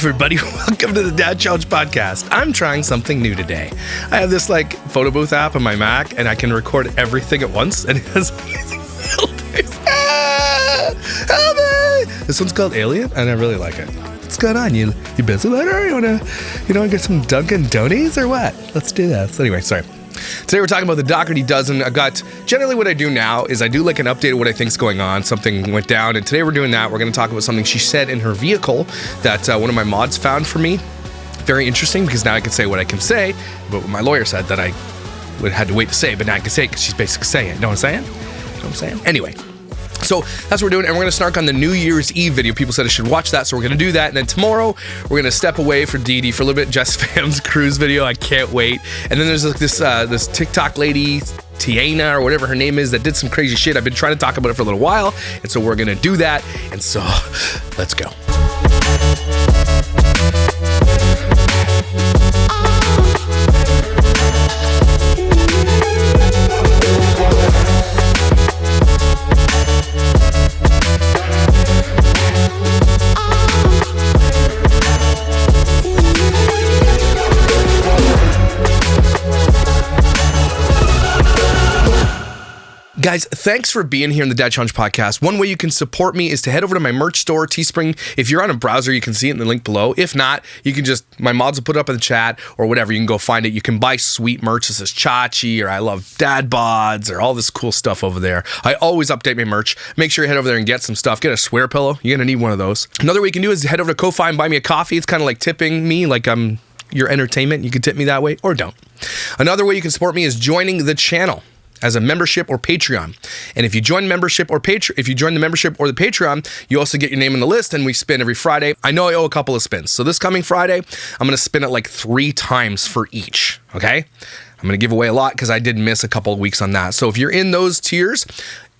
everybody, welcome to the Dad Challenge Podcast. I'm trying something new today. I have this photo booth app on my Mac and I can record everything at once and it has amazing filters. Help me! This one's called Alien and I really like it. What's going on? You busy later? You wanna get some Dunkin' Donuts or what? Let's do that. So anyway, sorry. Today we're talking about the Dougherty Dozen. Generally what I do now is I do an update of what I think's going on. Something went down, and today we're doing that. We're going to talk about something she said in her vehicle that one of my mods found for me. Very interesting, because now I can say what I can say, but what my lawyer said that I would had to wait to say, but now I can say it because she's basically saying it. Know what I'm saying? Anyway. So that's what we're doing, and we're going to snark on the New Year's Eve video. People said I should watch that, so we're going to do that. And then tomorrow, we're going to step away for Dee Dee for a little bit. Jess Fam's cruise video. I can't wait. And then there's this TikTok lady, Tiana, or whatever her name is, that did some crazy shit. I've been trying to talk about it for a little while, and so we're going to do that. And so, let's go. Guys, thanks for being here in the Dad Challenge Podcast. One way you can support me is to head over to my merch store, Teespring. If you're on a browser, you can see it in the link below. If not, you can my mods will put it up in the chat or whatever. You can go find it. You can buy sweet merch. This is Chachi, or I love dad bods, or all this cool stuff over there. I always update my merch. Make sure you head over there and get some stuff. Get a swear pillow. You're going to need one of those. Another way you can do is head over to Ko-Fi and buy me a coffee. It's kind of like tipping me, like I'm your entertainment. You can tip me that way, or don't. Another way you can support me is joining the channel as a membership or Patreon. And if you join the membership or the Patreon, you also get your name on the list, and we spin every Friday. I know I owe a couple of spins. So this coming Friday, I'm going to spin it 3 times for each, okay? I'm going to give away a lot because I did miss a couple of weeks on that. So if you're in those tiers,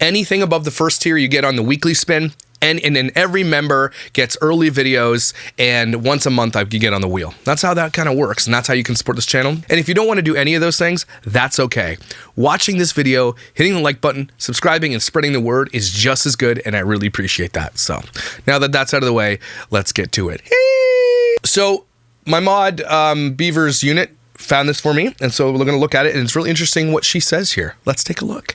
anything above the first tier you get on the weekly spin, and then every member gets early videos, and once a month you get on the wheel. That's how that kind of works, and that's how you can support this channel. And if you don't want to do any of those things, that's okay. Watching this video, hitting the like button, subscribing, and spreading the word is just as good, and I really appreciate that. So now that that's out of the way, let's get to it. So my mod, Beaver's unit, found this for me, and so we're going to look at it, and it's really interesting what she says here. Let's take a look.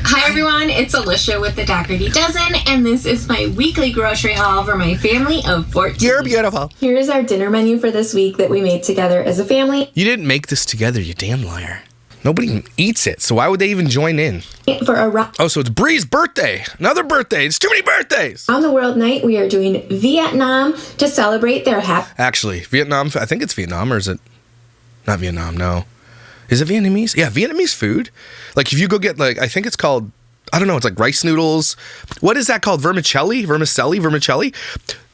Hi everyone, it's Alicia with the Dougherty Dozen, and this is my weekly grocery haul for my family of 14. You're beautiful. Here's our dinner menu for this week that we made together as a family. You didn't make this together, you damn liar. Nobody eats it, so why would they even join in? Oh, so it's Bree's birthday. Another birthday. It's too many birthdays. On the World Night, we are doing Vietnam to celebrate their Actually, Vietnam, I think it's Vietnam, or is it? Not Vietnam, no. Is it Vietnamese? Yeah, Vietnamese food. If you go get, I think it's called, I don't know, it's rice noodles. What is that called? Vermicelli?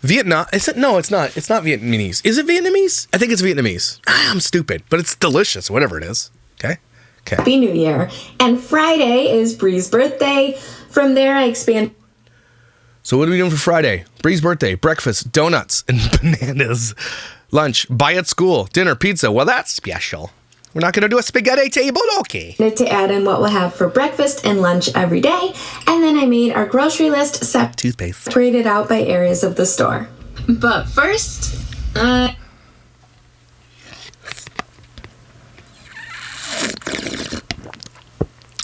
Vietnam. No, it's not. It's not Vietnamese. Is it Vietnamese? I think it's Vietnamese. I'm stupid, but it's delicious, whatever it is. Okay? Happy New Year. And Friday is Bree's birthday. From there, I expand. So what are we doing for Friday? Bree's birthday, breakfast, donuts, and bananas. Lunch, buy at school, dinner, pizza. Well, that's special. We're not going to do a spaghetti table, okay? To add in what we'll have for breakfast and lunch every day. And then I made our grocery list separated out by areas of the store. But first,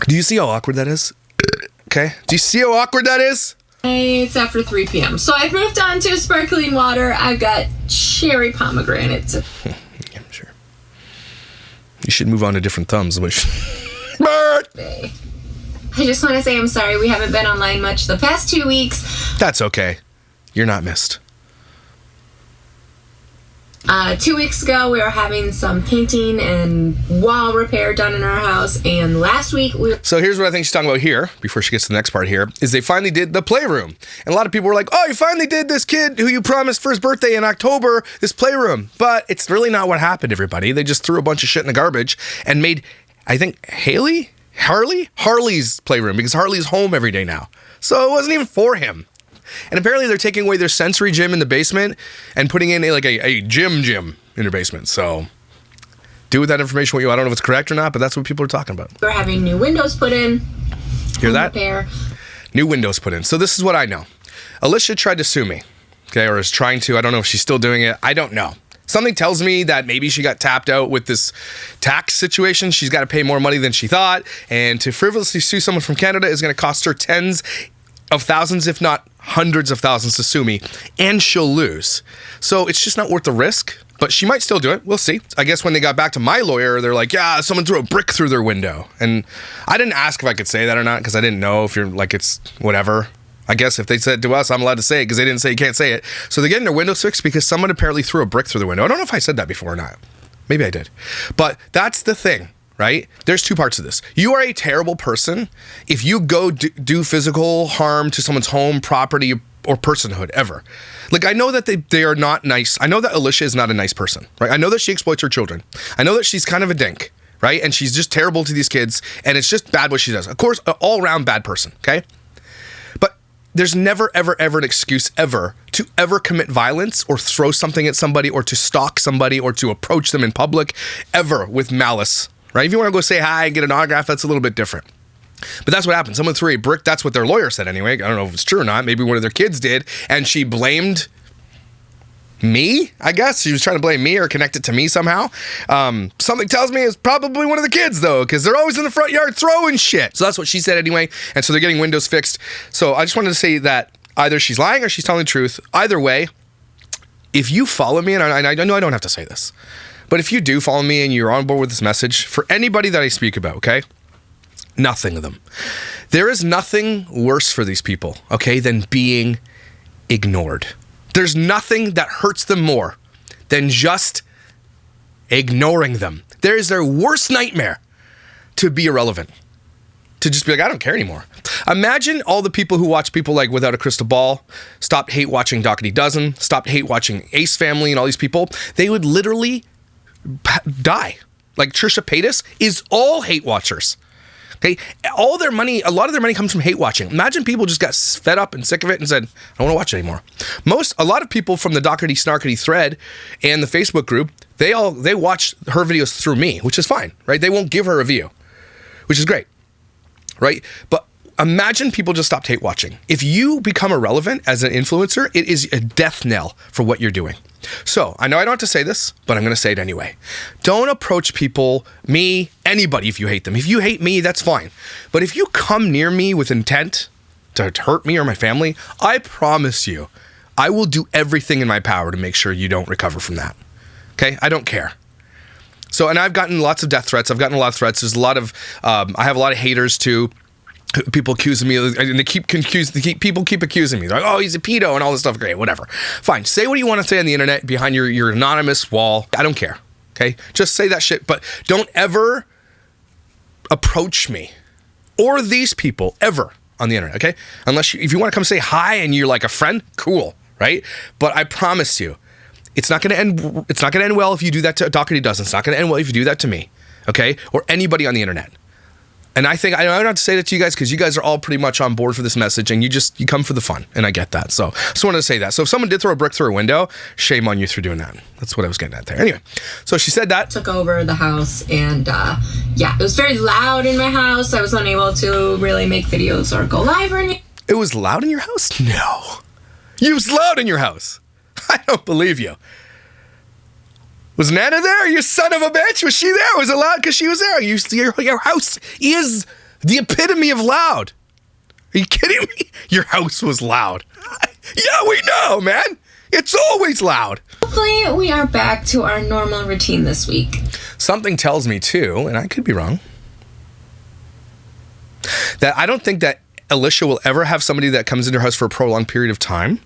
do you see how awkward that is? Okay. Do you see how awkward that is? It's after 3 p.m. So I've moved on to sparkling water. I've got cherry pomegranates. Yeah, sure. You should move on to different thumbs. I just want to say I'm sorry we haven't been online much the past 2 weeks. That's okay. You're not missed. 2 weeks ago, we were having some painting and wall repair done in our house, and last week So here's what I think she's talking about here, before she gets to the next part here, is they finally did the playroom. And a lot of people were like, oh, you finally did this kid who you promised for his birthday in October, this playroom. But it's really not what happened, everybody. They just threw a bunch of shit in the garbage and made, I think, Harley's playroom, because Harley's home every day now. So it wasn't even for him. And apparently they're taking away their sensory gym in the basement and putting in a gym in their basement. So do with that information what you want. I don't know if it's correct or not, but that's what people are talking about. We're having new windows put in. Hear that? Repair. New windows put in. So this is what I know. Alicia tried to sue me okay, or is trying to. I don't know if she's still doing it. I don't know. Something tells me that maybe she got tapped out with this tax situation. She's got to pay more money than she thought. And to frivolously sue someone from Canada is going to cost her tens of thousands, if not hundreds of thousands to sue me. And she'll lose. So it's just not worth the risk. But she might still do it. We'll see. I guess when they got back to my lawyer, they're like, yeah, someone threw a brick through their window. And I didn't ask if I could say that or not because I didn't know if you're like, it's whatever. I guess if they said to us, I'm allowed to say it because they didn't say you can't say it. So they're getting their windows fixed because someone apparently threw a brick through the window. I don't know if I said that before or not. Maybe I did. But that's the thing, right? There's two parts of this. You are a terrible person if you go do physical harm to someone's home, property, or personhood ever. Like, I know that they are not nice. I know that Alicia is not a nice person, right? I know that she exploits her children. I know that she's kind of a dink, right? And she's just terrible to these kids. And it's just bad what she does. Of course, an all-around bad person, okay? There's never, ever, ever an excuse ever to ever commit violence or throw something at somebody or to stalk somebody or to approach them in public ever with malice, right? If you want to go say hi and get an autograph, that's a little bit different. But that's what happened. Someone threw a brick. That's what their lawyer said anyway. I don't know if it's true or not. Maybe one of their kids did. And she blamed me, I guess. She was trying to blame me or connect it to me somehow. Something tells me it's probably one of the kids, though, because they're always in the front yard throwing shit. So that's what she said anyway. And so they're getting windows fixed. So I just wanted to say that either she's lying or she's telling the truth. Either way, if you follow me, and I know I don't have to say this, but if you do follow me and you're on board with this message, for anybody that I speak about, okay? Nothing of them. There is nothing worse for these people, okay, than being ignored. There's nothing that hurts them more than just ignoring them. There is their worst nightmare to be irrelevant. To just be like, I don't care anymore. Imagine all the people who watch people like Without a Crystal Ball, stopped hate watching Dougherty Dozen, stopped hate watching Ace Family and all these people. They would literally die. Like Trisha Paytas is all hate watchers. Okay, all their money, a lot of their money comes from hate watching. Imagine people just got fed up and sick of it and said, I don't want to watch it anymore. A lot of people from the Dougherty Snarkity thread and the Facebook group, they watch her videos through me, which is fine, right? They won't give her a view, which is great, right? But imagine people just stopped hate watching. If you become irrelevant as an influencer, it is a death knell for what you're doing. So, I know I don't have to say this, but I'm going to say it anyway. Don't approach people, me, anybody if you hate them. If you hate me, that's fine. But if you come near me with intent to hurt me or my family, I promise you, I will do everything in my power to make sure you don't recover from that. Okay? I don't care. So, and I've gotten lots of death threats. I've gotten a lot of threats. There's a lot of, I have a lot of haters too. People accusing me, and people keep accusing me. They're like, oh, he's a pedo and all this stuff. Great, whatever. Fine. Say what you want to say on the internet behind your anonymous wall. I don't care. Okay? Just say that shit, but don't ever approach me or these people ever on the internet, okay? If you want to come say hi and you're like a friend, cool, right? But I promise you, it's not going to end well if you do that to Dougherty Dozen. It's not going to end well if you do that to me, okay? Or anybody on the internet. And I think I don't have to say that to you guys because you guys are all pretty much on board for this message and you come for the fun. And I get that. So just wanted to say that. So if someone did throw a brick through a window, shame on you for doing that. That's what I was getting at there. Anyway, so she said that. Took over the house and it was very loud in my house. I was unable to really make videos or go live or anything. It was loud in your house? No. It was loud in your house. I don't believe you. Was Nana there? You son of a bitch. Was she there? Was it loud because she was there? Your house is the epitome of loud. Are you kidding me? Your house was loud. Yeah, we know, man. It's always loud. Hopefully, we are back to our normal routine this week. Something tells me, too, and I could be wrong, that I don't think that Alicia will ever have somebody that comes into her house for a prolonged period of time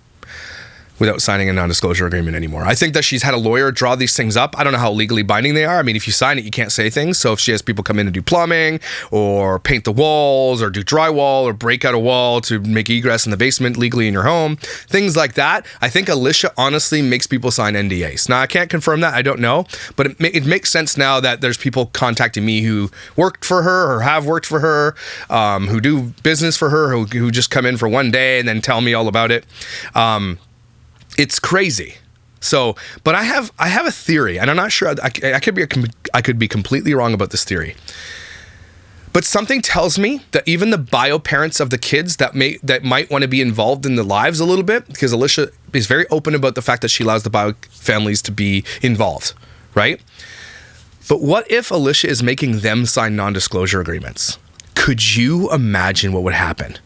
without signing a non-disclosure agreement anymore. I think that she's had a lawyer draw these things up. I don't know how legally binding they are. I mean, if you sign it, you can't say things. So if she has people come in and do plumbing or paint the walls or do drywall or break out a wall to make egress in the basement legally in your home, things like that, I think Alicia honestly makes people sign NDAs. Now, I can't confirm that. I don't know. But it makes sense now that there's people contacting me who worked for her or have worked for her, who do business for her, who just come in for one day and then tell me all about it. It's crazy. So, but I have a theory, and I'm not sure. I could be completely wrong about this theory. But something tells me that even the bio parents of the kids that might want to be involved in the lives a little bit, because Alicia is very open about the fact that she allows the bio families to be involved, right? But what if Alicia is making them sign non-disclosure agreements? Could you imagine what would happen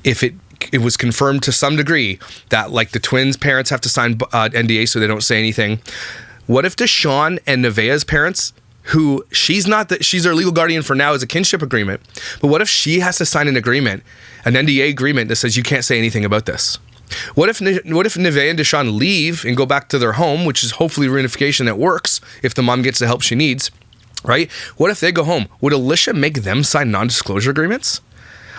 if it was confirmed to some degree that, like, the twins' parents have to sign NDA so they don't say anything? What if Deshawn and Nevaeh's parents, who she's their legal guardian for now as a kinship agreement, but what if she has to sign an agreement, an NDA agreement that says you can't say anything about this? What if Nevaeh and Deshawn leave and go back to their home, which is hopefully reunification that works if the mom gets the help she needs, right? What if they go home? Would Alicia make them sign non-disclosure agreements?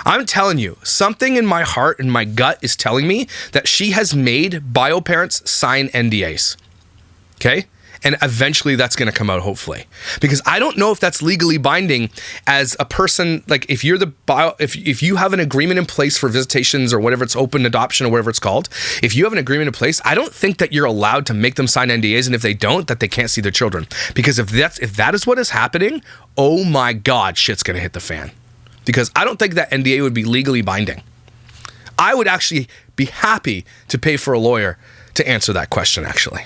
I'm telling you, something in my heart and my gut is telling me that she has made bio parents sign NDAs. Okay? And eventually that's going to come out, hopefully. Because I don't know if that's legally binding as a person, like if you're if you have an agreement in place for visitations or whatever, it's open adoption or whatever it's called, if you have an agreement in place, I don't think that you're allowed to make them sign NDAs, and if they don't, that they can't see their children. Because if that is what is happening, oh my God, shit's going to hit the fan. Because I don't think that NDA would be legally binding. I would actually be happy to pay for a lawyer to answer that question, actually.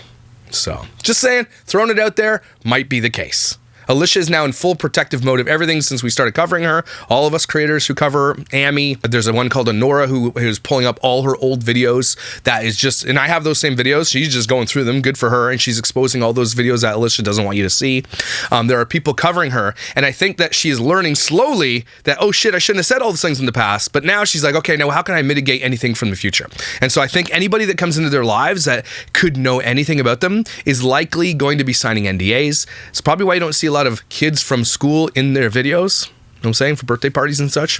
So, just saying, throwing it out there, might be the case. Alicia is now in full protective mode of everything since we started covering her. All of us creators who cover Amy, there's a one called Honora who is pulling up all her old videos. That is just, and I have those same videos. She's just going through them. Good for her. And she's exposing all those videos that Alicia doesn't want you to see. There are people covering her. And I think that she is learning slowly that, oh shit, I shouldn't have said all those things in the past. But now she's like, okay, now how can I mitigate anything from the future? And so I think anybody that comes into their lives that could know anything about them is likely going to be signing NDAs. It's probably why you don't see a lot of kids from school in their videos, you know what I'm saying, for birthday parties and such.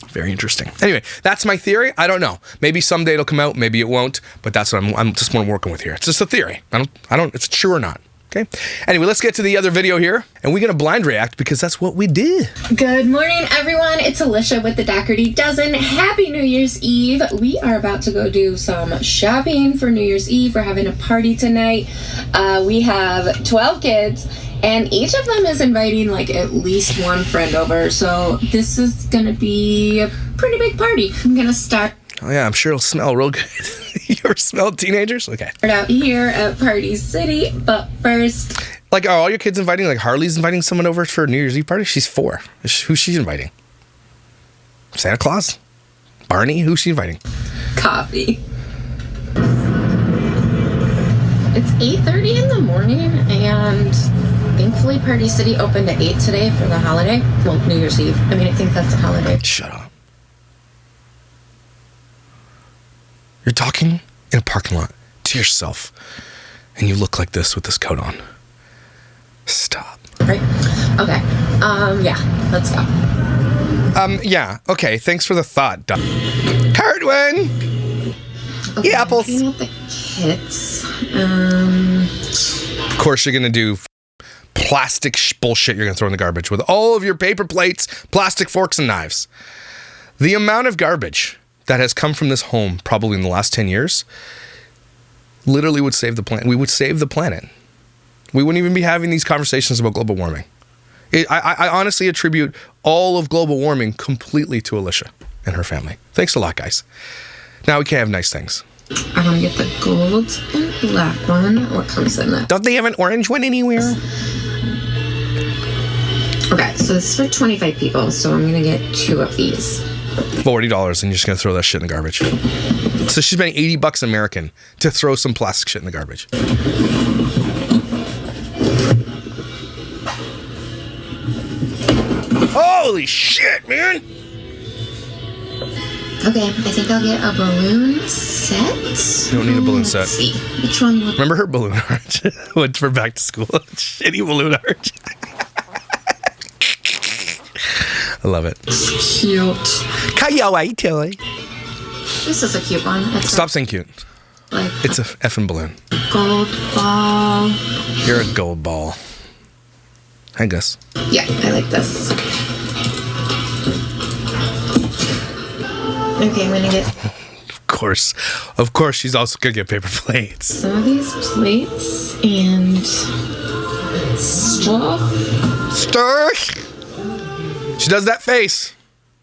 Very interesting. Anyway, that's my theory. I don't know. Maybe someday it'll come out, maybe it won't, but that's what I'm just what I'm working with here. It's just a theory. I don't if it's true or not. Okay. Anyway, let's get to the other video here, and we're gonna blind react because that's what we did. Good morning, everyone. It's Alicia with the Dougherty Dozen. Happy New Year's Eve. We are about to go do some shopping for New Year's Eve. We're having a party tonight. We have 12 kids, and each of them is inviting like at least one friend over. So this is gonna be a pretty big party. I'm gonna start. Oh yeah, I'm sure it'll smell real good. You ever smell teenagers? Okay. Start out here at Party City, but first. Like, are all your kids inviting? Like, Harley's inviting someone over for a New Year's Eve party? She's 4. Who's she inviting? Santa Claus? Barney? Who's she inviting? Coffee. It's 8:30 in the morning, and thankfully Party City opened at 8 today for the holiday. Well, New Year's Eve. I mean, I think that's a holiday. Shut up. You're talking in a parking lot to yourself, and you look like this with this coat on. Stop. Right? Okay. Yeah, let's go. Yeah, okay, thanks for the thought, Doug. Cardwin! Okay, Yeah, apples. I'm looking at the kits. Of course, you're gonna do plastic bullshit you're gonna throw in the garbage with all of your paper plates, plastic forks, and knives. The amount of garbage that has come from this home probably in the last 10 years literally would save the planet. We would save the planet. We wouldn't even be having these conversations about global warming. I honestly attribute all of global warming completely to Alicia and her family. Thanks a lot, guys. Now we can have nice things. I want to get the gold and black one. What comes in it? Don't they have an orange one anywhere? Okay, so this is for 25 people, so I'm going to get 2 of these. $40, and you're just gonna throw that shit in the garbage. So she's spending $80 American to throw some plastic shit in the garbage. Holy shit, man! Okay, I think I'll get a balloon set. You don't need a balloon set. Let's see. Which one would... Remember her balloon art? Went for back to school. Shitty balloon art. I love it. It's cute. This is a cute one. It's Stop saying cute. Like it's a effing balloon. Gold ball. You're a gold ball. I guess. Yeah, I like this. Okay, I'm gonna get... Of course, she's also gonna get paper plates. Some of these plates and stuff. She does that face.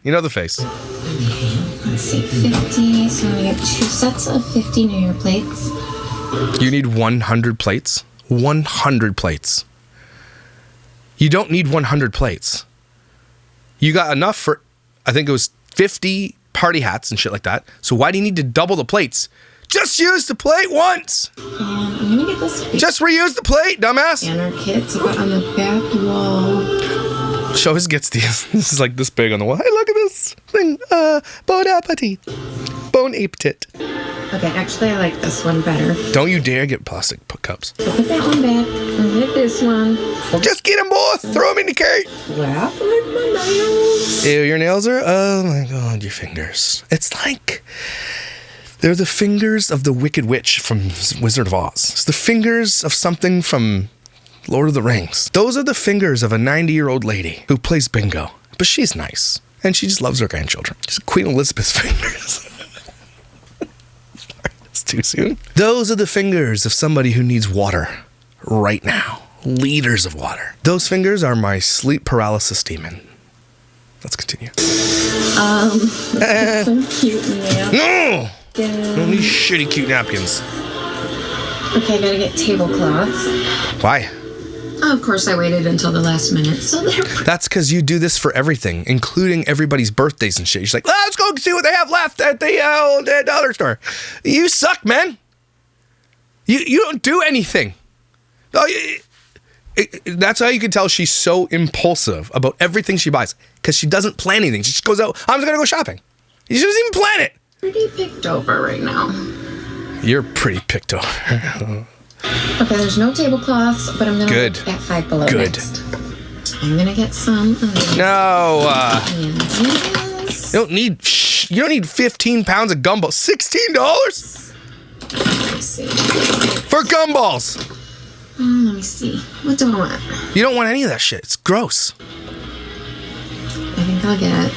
You know the face. Let's see, 50. So I'm going to get 2 sets of 50 New Year plates. You need 100 plates? 100 plates. You don't need 100 plates. You got enough for, I think it was 50 party hats and shit like that. So why do you need to double the plates? Just use the plate once. And I'm going to get this. Just reuse the plate, dumbass. And our kit to put on the back wall. She always gets these. This is like this big on the wall. Hey, look at this thing. Bon appetit. Bon appetit. Okay, actually, I like this one better. Don't you dare get plastic cups. So put that one back and get this one. Just get them both. Throw them in the crate. Slap like my nails. Ew, your nails are, oh my God, your fingers. It's like, they're the fingers of the Wicked Witch from Wizard of Oz. It's the fingers of something from Lord of the Rings. Those are the fingers of a 90-year-old lady who plays bingo. But she's nice. And she just loves her grandchildren. She's Queen Elizabeth's fingers. Sorry, that's too soon. Those are the fingers of somebody who needs water right now. Liters of water. Those fingers are my sleep paralysis demon. Let's continue. Some cute nails. No! Don't need shitty cute napkins. Okay, I gotta get tablecloths. Why? Of course, I waited until the last minute, so they're... That's because you do this for everything, including everybody's birthdays and shit. You're like, let's go see what they have left at the dollar store. You suck, man. You don't do anything. That's how you can tell she's so impulsive about everything she buys, because she doesn't plan anything. She just goes out, I'm just going to go shopping. She doesn't even plan it. Pretty picked over right now. You're pretty picked over. Okay, there's no tablecloths, but I'm gonna look at Five Below next. I'm gonna get some. No. Yes. You don't need 15 pounds of gumballs. $16 Let's see. for gumballs. Let me see. What do I want? You don't want any of that shit. It's gross. I think I'll get.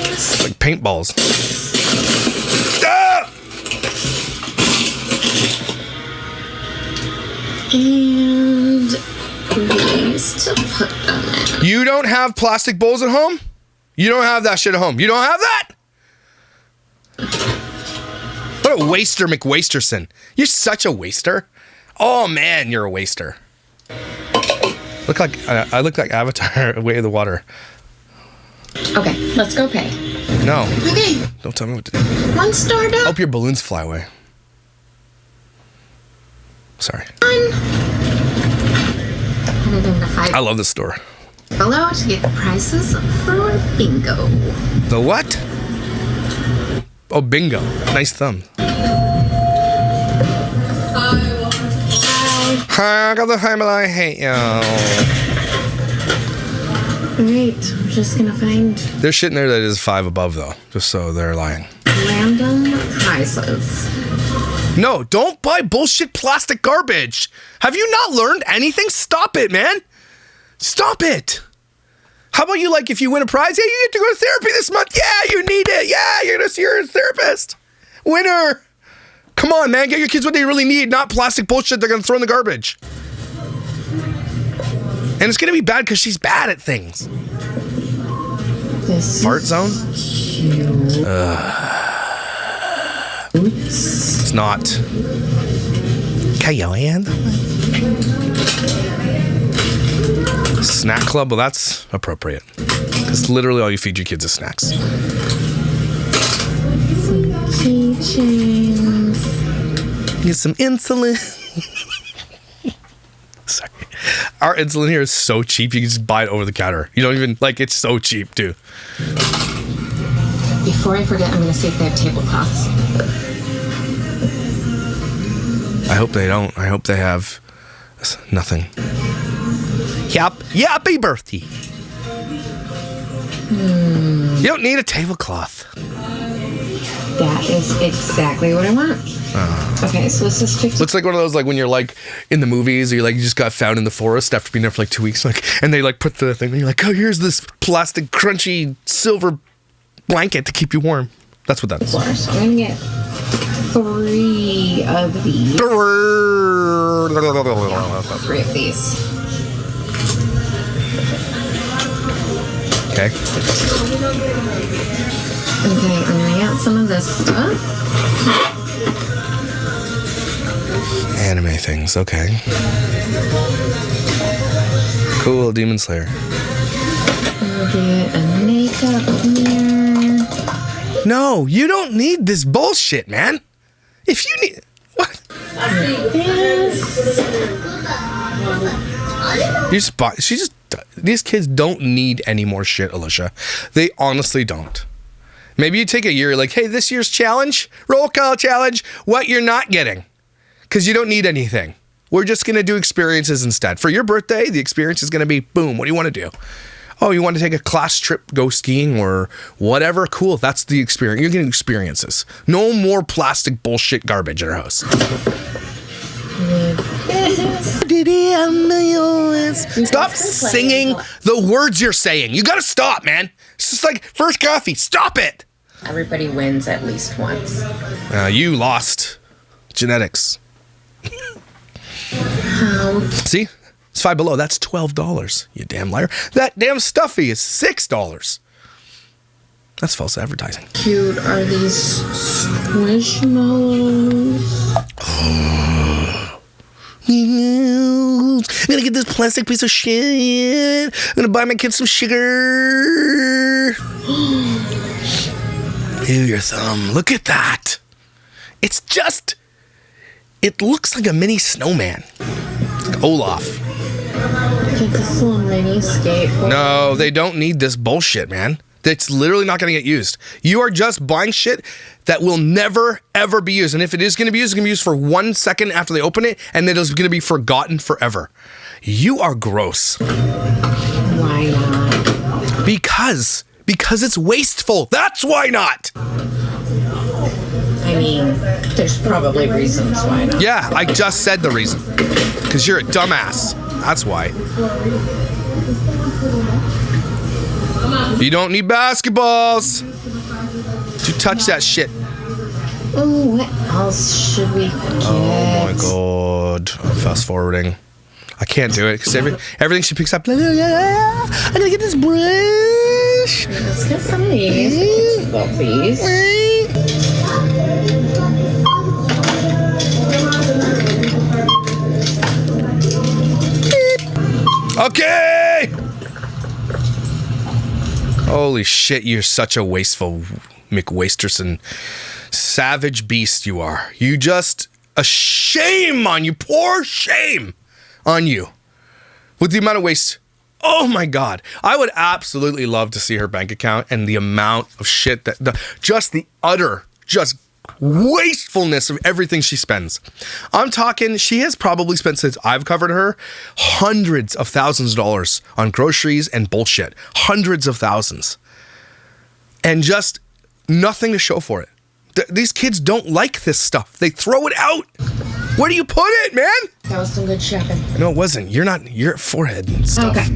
It's like paintballs. Ah! And these to put them in. You don't have plastic bowls at home? You don't have that shit at home. You don't have that? What a waster, McWasterson. You're such a waster. Oh man, you're a waster. I look like Avatar, Way of the Water. Okay, let's go pay. No. Okay. Don't tell me what to do. One star down. Hope your balloons fly away. Sorry. I love this store. Below to get the prices for bingo. The what? Oh, bingo. Nice thumb. I got the time, but I hate you. Alright, we're just gonna find There's shit in there that is 5 above, though. Just so they're lying. random prices. No, don't buy bullshit plastic garbage. Have you not learned anything? Stop it, man. Stop it. How about you, like, if you win a prize, yeah, you get to go to therapy this month. Yeah, you need it. Yeah, you're gonna see your therapist. Winner. Come on, man. Get your kids what they really need, not plastic bullshit they're gonna throw in the garbage. And it's gonna be bad because she's bad at things. This Fart zone? It's not. Cayenne? Snack club? Well, that's appropriate. Because literally all you feed your kids is snacks. keychains. Get some insulin. Sorry. Our insulin here is so cheap, you can just buy it over the counter. You don't even, like, it's so cheap, too. Before I forget, I'm going to see if they have tablecloths. I hope they don't. I hope they have nothing. Happy birthday. You don't need a tablecloth. That is exactly what I want. Okay, so this is 50. Looks like one of those, like, when you're, like, in the movies, or you just got found in the forest after being there for, like, 2 weeks, like, and they, like, put the thing, and you're like, oh, here's this plastic, crunchy, silver blanket to keep you warm. That's what that is. So I'm going to get 3 of these. 3 of these. Okay. Okay, I'm gonna get some of this stuff. Anime things, okay. Cool, Demon Slayer. I'll get a makeup mirror. No, you don't need this bullshit, man. If you need... What? These kids don't need any more shit, Alicia. They honestly don't. Maybe you take a year, like, hey, this year's challenge, roll call challenge, what you're not getting. Because you don't need anything. We're just going to do experiences instead. For your birthday, the experience is going to be, boom, what do you want to do? Oh, you want to take a class trip, go skiing or whatever? Cool, that's the experience. You're getting experiences. No more plastic bullshit garbage in our house. Stop singing the words you're saying. You got to stop, man. It's just like first coffee. Stop it. Everybody wins at least once. You lost. Genetics. See? It's $5 below. That's $12. You damn liar. That damn stuffy is $6. That's false advertising. Cute are these squishmallows? I'm gonna get this plastic piece of shit. I'm gonna buy my kids some sugar. Ew, your thumb. Look at that. It's just... It looks like a mini snowman. Like Olaf. Get this little mini skateboard. No, they don't need this bullshit, man. It's literally not going to get used. You are just buying shit that will never, ever be used. And if it is going to be used, it's going to be used for 1 second after they open it, and then it's going to be forgotten forever. You are gross. Why not? Because it's wasteful. That's why not. I mean, there's probably reasons why not. Yeah, I just said the reason. Because you're a dumbass. That's why. You don't need basketballs. You touch that shit. Oh, what else should we get? Oh my god. I'm fast forwarding. I can't do it because everything she picks up. I gotta get this brush. Let's get some of these. Love these. Okay. Holy shit, you're such a wasteful McWasterson. Savage beast you are. You just... A shame on you. Poor shame on you. With the amount of waste... Oh my god. I would absolutely love to see her bank account and the amount of shit that... Just the utter... Just wastefulness of everything she spends. I'm talking, she has probably spent, since I've covered her, hundreds of thousands of dollars on groceries and bullshit. Hundreds of thousands. And just nothing to show for it. These kids don't like this stuff. They throw it out. Where do you put it, man? That was some good shopping. No, it wasn't. You're forehead and stuff. Okay.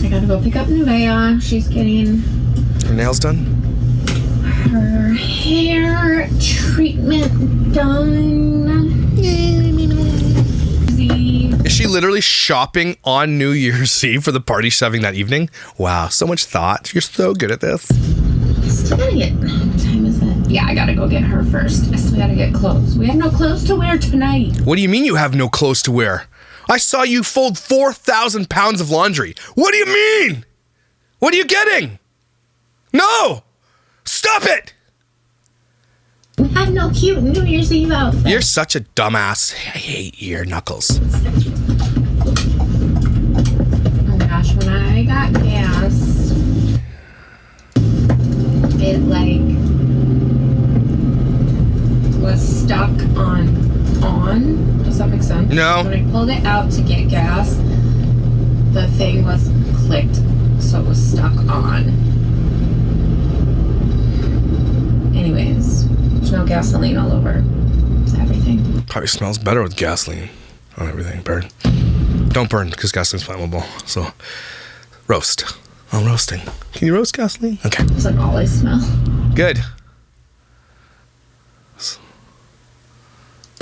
I gotta go pick up Nevaeh. She's getting Her nails done? her hair treatment done. Is she literally shopping on New Year's Eve for the party she's having that evening? Wow, so much thought. You're so good at this. Still gotta get... What time is it? Yeah, I gotta go get her first. I still gotta get clothes. We have no clothes to wear tonight. What do you mean you have no clothes to wear? I saw you fold 4,000 pounds of laundry. What do you mean? What are you getting? No! Stop it! We have no cute New Year's Eve outfit. You're such a dumbass. I hate your knuckles. Oh my gosh, when I got gas, it was stuck on. Does that make sense? No. When I pulled it out to get gas, the thing was clicked, so it was stuck on. Anyways, there's no gasoline all over everything. Probably smells better with gasoline on everything. Burn. Don't burn, because gasoline's flammable. So, roast. I'm roasting. Can you roast gasoline? Okay. It's like all I smell. Good.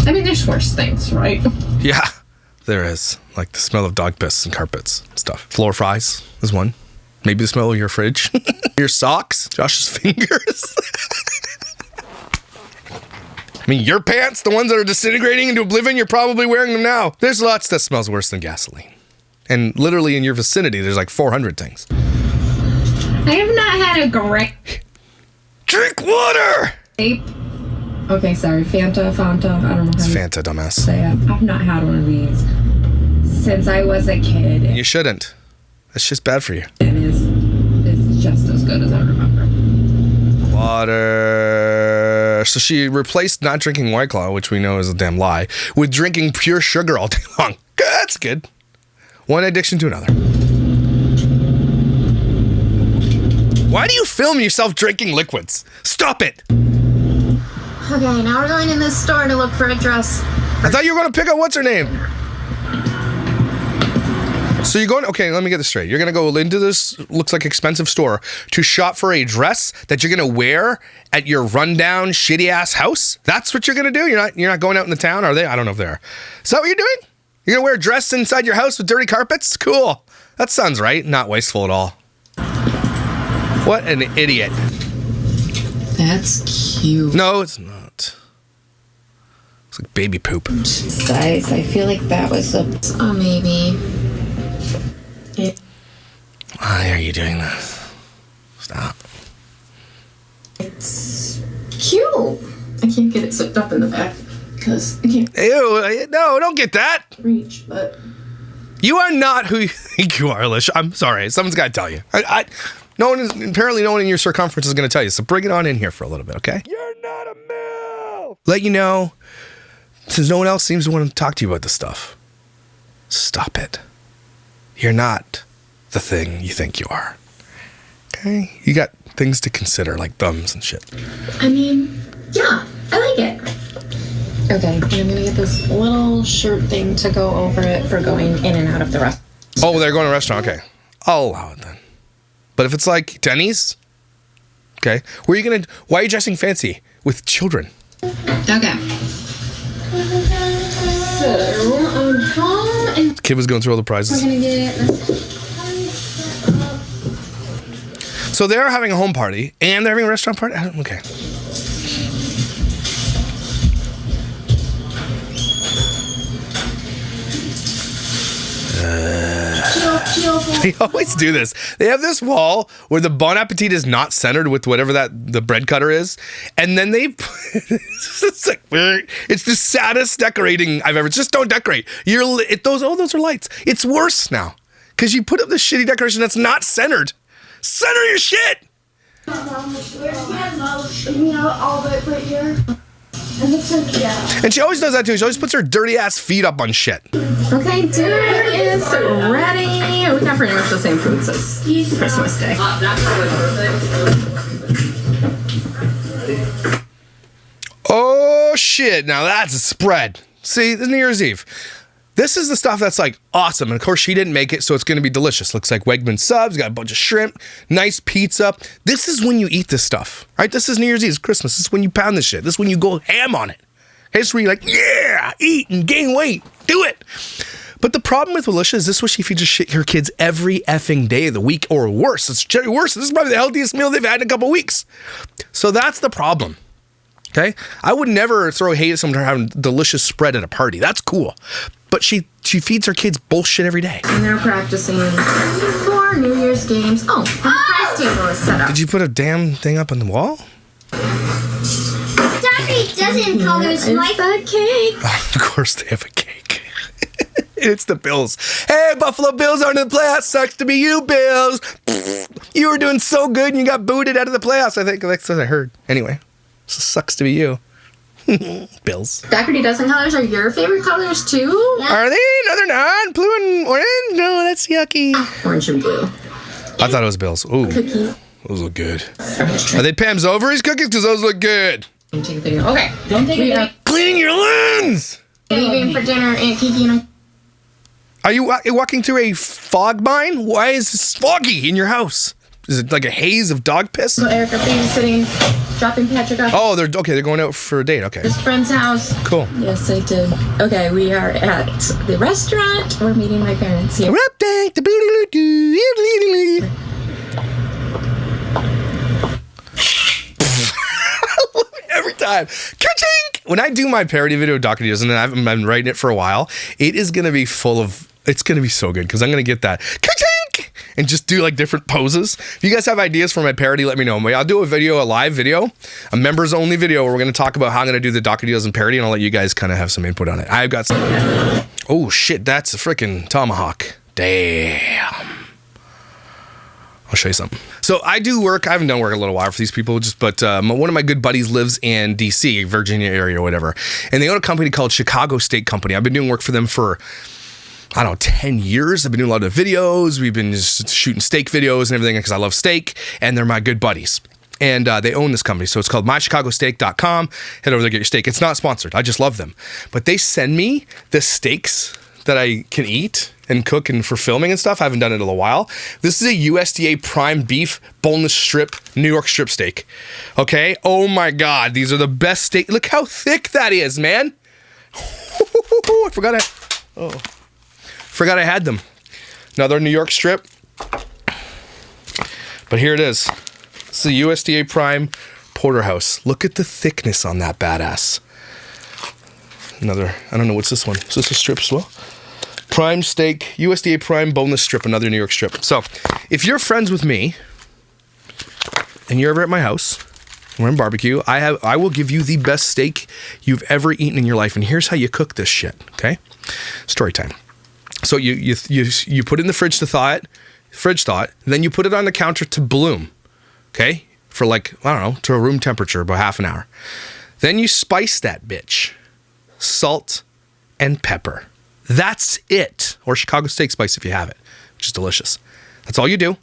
I mean, there's worse things, right? Yeah, there is. Like the smell of dog piss and carpets and stuff. Floor fries is one. Maybe the smell of your fridge. Your socks. Josh's fingers. I mean, your pants, the ones that are disintegrating into oblivion, you're probably wearing them now. There's lots that smells worse than gasoline. And literally in your vicinity, there's like 400 things. I have not had a great... Drink water! Okay, sorry. Fanta. I don't know how It's you Fanta, dumbass. say it. I've not had one of these since I was a kid. You shouldn't. It's just bad for you. It's just as good as I remember. Water. So she replaced not drinking White Claw, which we know is a damn lie, with drinking pure sugar all day long. That's good. One addiction to another. Why do you film yourself drinking liquids? Stop it. Okay, now we're going in this store to look for a dress. I thought you were going to pick up what's her name. So you're going, okay, let me get this straight. You're going to go into this, looks like expensive store, to shop for a dress that you're going to wear at your rundown, shitty-ass house? That's what you're going to do? You're not going out in the town, are they? I don't know if they are. Is that what you're doing? You're going to wear a dress inside your house with dirty carpets? Cool. That sounds right. Not wasteful at all. What an idiot. That's cute. No, it's not. It's like baby poop. Guys, I feel like that was a... Oh, maybe. Why are you doing this? Stop. It's cute. I can't get it zipped up in the back because I can't Ew, no, don't get that. reach, but... You are not who you think you are, Alicia. I'm sorry. Someone's got to tell you. Apparently no one in your circumference is going to tell you, so bring it on in here for a little bit, okay? You're not a MILF! Let you know, since no one else seems to want to talk to you about this stuff, stop it. You're not the thing you think you are. Okay? You got things to consider, like thumbs and shit. I mean, yeah, I like it. Okay, and I'm going to get this little shirt thing to go over it for going in and out of the restaurant. Oh, they're going to a restaurant. Okay. I'll allow it then. But if it's like Denny's, okay, why are you dressing fancy with children? Okay. So, I'm home and The kid was going through all the we're prizes. going to get... So they're having a home party and they're having a restaurant party? Okay. They always do this. They have this wall where the Bon Appetit is not centered with whatever the bread cutter is, and then they it's the saddest decorating I've ever. Just don't decorate. Those are lights. It's worse now because you put up this shitty decoration that's not centered. Center your shit. And she always does that too. She always puts her dirty ass feet up on shit. Okay, dinner is ready. We got pretty much the same foods as Christmas Day. Oh shit, now that's a spread. See, this is New Year's Eve. This is the stuff that's like awesome. And of course she didn't make it, so it's gonna be delicious. Looks like Wegman subs, got a bunch of shrimp, nice pizza. This is when you eat this stuff, right? This is New Year's Eve, it's Christmas. This is when you pound this shit. This is when you go ham on it. Okay, this is where you're like, yeah, eat and gain weight. Do it. But the problem with Alicia is this is what she feeds her kids every effing day of the week or worse. It's worse. This is probably the healthiest meal they've had in a couple weeks. So that's the problem. Okay? I would never throw hate at someone for having delicious spread at a party. That's cool. But she feeds her kids bullshit every day. And they're practicing for New Year's games. Oh, the prize table is set up. Did you put a damn thing up on the wall? Dougherty Dozen colors like the cake. Of course they have a cake. It's the Bills. Hey, Buffalo Bills aren't in the playoffs. Sucks to be you, Bills. You were doing so good and you got booted out of the playoffs. I think that's what I heard. Anyway, sucks to be you. Bills. Dougherty Dozen colors are your favorite colors too? Are they? No, they're not. Blue and orange? No, that's yucky. Orange and blue. I thought it was Bills. Ooh, Cookie. those look good. Are they Pam's Ovaries cookies? Because those look good. Okay, don't take it. Cleaning your lens. Leaving for dinner, Aunt Kiki and Are you walking through a fog mine? Why is this foggy in your house? is it like a haze of dog piss? So Eric, are babysitting, dropping Patrick off. Oh, they're going out for a date. Okay. His friend's house. Cool. Yes, I did. Okay, we are at the restaurant. We're meeting my parents here. Every time. Ka-chink! When I do my parody video, Dougherty Dozen, and I've been writing it for a while, it is going to be it's going to be so good because I'm going to get that ka-chink! And just do like different poses. If you guys have ideas for my parody, let me know. I'll do a live video, a members only video where we're going to talk about how I'm going to do the Dougherty Dozen parody, and I'll let you guys kind of have some input on it. I've got some. Oh shit, that's a freaking tomahawk. Damn. I'll show you something. So I do work. I haven't done work in a little while for these people, but one of my good buddies lives in DC, Virginia area or whatever. And they own a company called Chicago Steak Company. I've been doing work for them for, I don't know, 10 years. I've been doing a lot of videos. We've been just shooting steak videos and everything because I love steak, and they're my good buddies. And they own this company. So it's called mychicagosteak.com. Head over there, get your steak. It's not sponsored. I just love them. But they send me the steaks that I can eat and cook and for filming and stuff. I haven't done it in a while. This is a USDA prime beef boneless strip, New York strip steak. Okay. Oh my God. These are the best steak. Look how thick that is, man. I forgot I had them. Another New York strip. But here it is. This is a USDA prime porterhouse. Look at the thickness on that badass. Another, I don't know, what's this one? Is this a strip as well? Prime steak, USDA prime boneless strip, another New York strip. So if you're friends with me and you're ever at my house, we're in barbecue, I will give you the best steak you've ever eaten in your life. And here's how you cook this shit, okay? Story time. So you put it in the fridge to thaw it, then you put it on the counter to bloom, okay? For like, I don't know, to a room temperature, about half an hour. Then you spice that bitch. Salt and pepper. That's it. Or Chicago steak spice if you have it, which is delicious. That's all you do.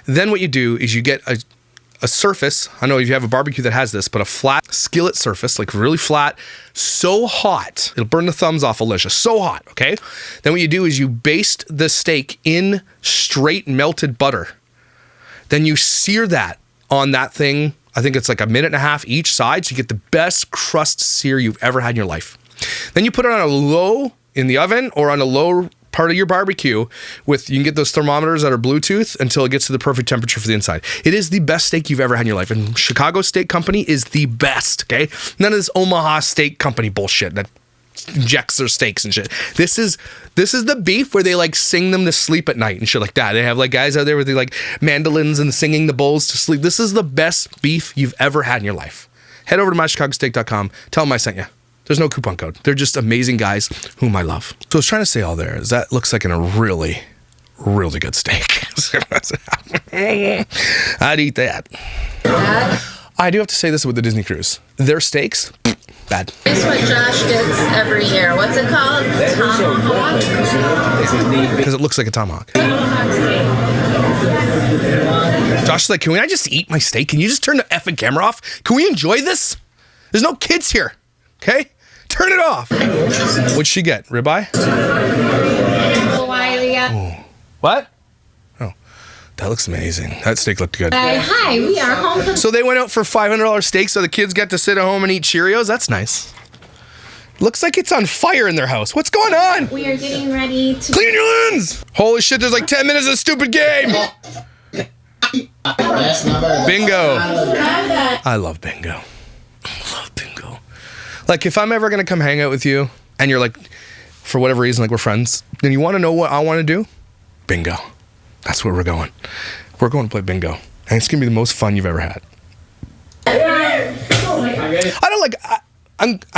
Then what you do is you get a surface. I know if you have a barbecue that has this, but a flat skillet surface, like really flat, so hot. It'll burn the thumbs off Alicia. So hot, okay? Then what you do is you baste the steak in straight melted butter. Then you sear that on that thing. I think it's like a minute and a half each side, so you get the best crust sear you've ever had in your life. Then you put it on a low in the oven or on a low part of your barbecue you can get those thermometers that are Bluetooth until it gets to the perfect temperature for the inside. It is the best steak you've ever had in your life. And Chicago Steak Company is the best, okay? None of this Omaha Steak Company bullshit that injects their steaks and shit. This is the beef where they like sing them to sleep at night and shit like that. They have like guys out there with the like mandolins and singing the bowls to sleep. This is the best beef you've ever had in your life. Head over to mychicagosteak.com. Tell them I sent you. There's no coupon code. They're just amazing guys whom I love. So I was trying to say all there is that looks like a really, really good steak. I'd eat that. I do have to say this with the Disney cruise. Their steaks, bad. Guess what Josh gets every year? What's it called? Tomahawk? Because it looks like a tomahawk. Josh is like, can I just eat my steak? Can you just turn the effing camera off? Can we enjoy this? There's no kids here, okay? Turn it off. What'd she get? Ribeye? Oh. What? Oh, that looks amazing. That steak looked good. Hi, we are home. So they went out for $500 steak so the kids got to sit at home and eat Cheerios? That's nice. Looks like it's on fire in their house. What's going on? We are getting ready to clean your lens. Holy shit, there's like 10 minutes of stupid game. Bingo. I love bingo. Like, if I'm ever going to come hang out with you and you're like, for whatever reason, like we're friends, then you want to know what I want to do? Bingo. That's where we're going. We're going to play bingo. And it's going to be the most fun you've ever had. I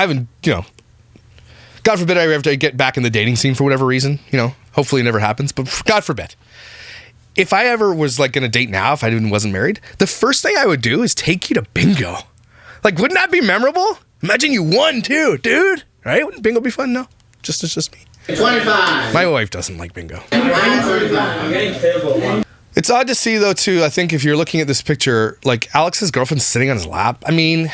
haven't, God forbid I ever have to get back in the dating scene for whatever reason, hopefully it never happens, but God forbid. If I ever was like going to date now, if I wasn't married, the first thing I would do is take you to bingo. Like, wouldn't that be memorable? Imagine you won too, dude. Right? Wouldn't bingo be fun? No. It's just me. 25. My wife doesn't like bingo. 35. I'm getting terrible. It's odd to see though too, I think if you're looking at this picture, like Alex's girlfriend's sitting on his lap. I mean,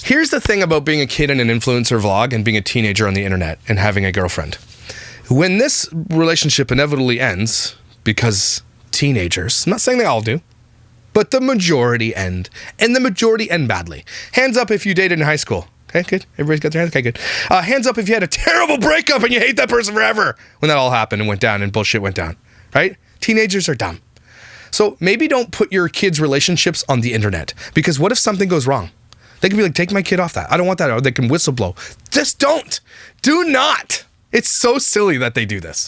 here's the thing about being a kid in an influencer vlog and being a teenager on the internet and having a girlfriend. When this relationship inevitably ends, because teenagers, I'm not saying they all do, but the majority end. And the majority end badly. Hands up if you dated in high school. Okay, good. Everybody's got their hands. Okay, good. Hands up if you had a terrible breakup and you hate that person forever when that all happened and went down and bullshit went down, right? Teenagers are dumb. So maybe don't put your kids' relationships on the internet, because what if something goes wrong? They can be like, take my kid off that. I don't want that. Or they can whistleblow. Just don't. Do not. It's so silly that they do this.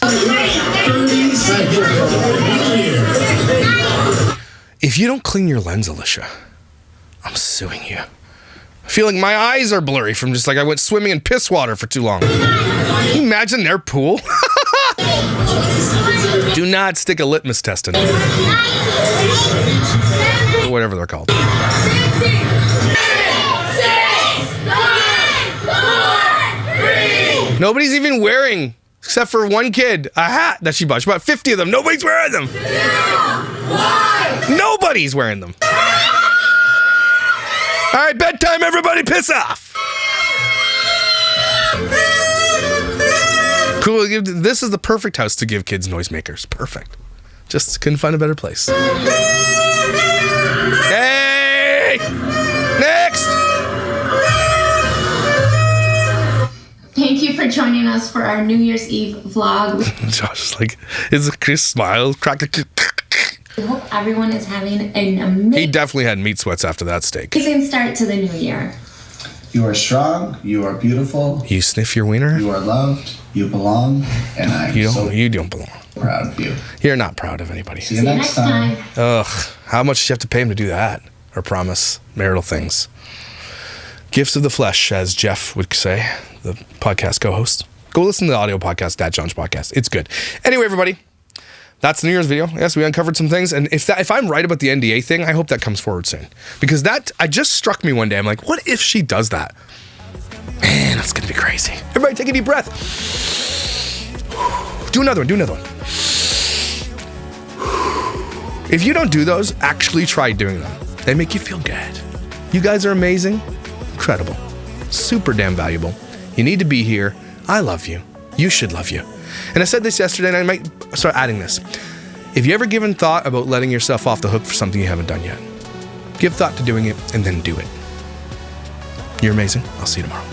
If you don't clean your lens, Alicia, I'm suing you. Feeling my eyes are blurry from just like I went swimming in piss water for too long. Can you imagine their pool? Do not stick a litmus test in it. Or whatever they're called. Nobody's even wearing, except for one kid, a hat that she bought. She bought 50 of them. Nobody's wearing them. Nobody's wearing them. All right, bedtime, everybody, piss off. Cool. This is the perfect house to give kids noisemakers. Perfect. Just couldn't find a better place. Hey! Next! Thank you for joining us for our New Year's Eve vlog. Josh is like, is a Chris smile, crack. I hope everyone is having an He definitely had meat sweats after that steak. amazing start to the new year. You are strong, you are beautiful, You sniff your wiener? you are loved, you belong, and I'm You so don't belong. proud of you. You're not proud of anybody. See you next time. Ugh, how much do you have to pay him to do that? Or promise marital things? Gifts of the flesh, as Jeff would say, the podcast co-host. Go listen to the audio podcast, Dad John's podcast. It's good. Anyway, everybody, that's the New Year's video. Yes, we uncovered some things. And if I'm right about the NDA thing, I hope that comes forward soon. Because I just struck me one day. I'm like, what if she does that? Man, that's going to be crazy. Everybody take a deep breath. Do another one. If you don't do those, actually try doing them. They make you feel good. You guys are amazing. Incredible. Super damn valuable. You need to be here. I love you. You should love you. And I said this yesterday, and I might start adding this. If you ever given thought about letting yourself off the hook for something you haven't done yet, give thought to doing it and then do it. You're amazing. I'll see you tomorrow.